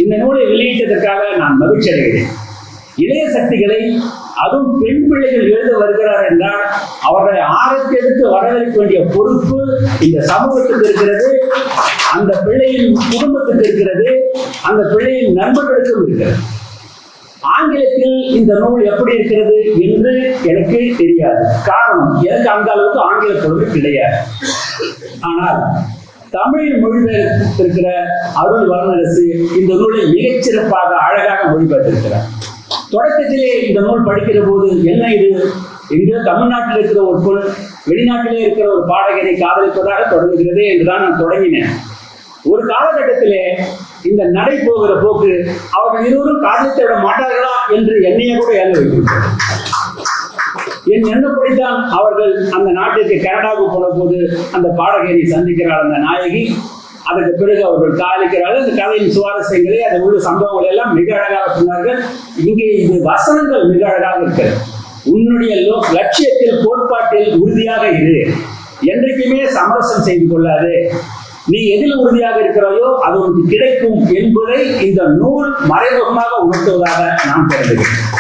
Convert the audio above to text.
இந்த நூலை வெளியிட்டதற்காக நான் மகிழ்ச்சி அடைகிறேன். இளைய சக்திகளை, அதுவும் பெண் பிள்ளைகள் எழுத வருகிறார் என்றால் அவர்களை ஆரத்தி எடுத்து வரவேற்க வேண்டிய பொறுப்பு இந்த சமூகத்துக்கு இருக்கிறது, அந்த பிள்ளையின் குடும்பத்துக்கு இருக்கிறது, அந்த பிள்ளையின் நண்பர்களுக்கும் இருக்கிறது. ஆங்கிலத்தில் இந்த நூல் எப்படி இருக்கிறது என்று எனக்கு தெரியாது. காரணம், எனக்கு அந்த அளவுக்கு ஆங்கில புலமை கிடையாது. ஆனால் தமிழ் மொழிபெயர்த்திருக்கிற அருள் வளர்நரசு இந்த நூலை மிகச்சிறப்பாக அழகாக மொழிபெயர்த்திருக்கிறார். தொடக்கத்திலே இந்த நூல் படிக்கிற போது என்ன இது, எங்கேயோ தமிழ்நாட்டில் இருக்கிற ஒரு பொருள் வெளிநாட்டிலே இருக்கிற ஒரு பாடகரை காதலிப்பதாக தொடங்குகிறதே என்றுதான் நான் தொடங்கினேன். ஒரு காலகட்டத்திலே இந்த நடை போகிற போக்கு அவர்கள் இருவரும் காதலித்து விட மாட்டார்களா என்று என்னையே கூட ஏங்க வைக்கின்றனர். என் எண்ணப்படித்தான் அவர்கள் அந்த நாட்டிற்கு கனடாவுக்கு போன போது அந்த பாடகரை சந்திக்கிறார் அந்த நாயகி. அதற்கு பிறகு அவர்கள் காதலிக்கிறார்கள். அந்த கதையின் சுவாரஸ்யங்களை, அதில் உள்ள சம்பவங்களை எல்லாம் மிக அழகாக சொன்னார்கள். இங்கே இது வசனங்கள் மிக அழகாக இருக்கிறது. உன்னுடைய லட்சியத்தில், கோட்பாட்டில் உறுதியாக இரு, என்றைக்குமே சமரசம் செய்து கொள்ளாது, நீ எதில் உறுதியாக இருக்கிறாயோ அது உனக்கு கிடைக்கும் என்பதை இந்த நூல் மறைமுகமாக உணர்த்துவதாக நான் கருதுகிறேன்.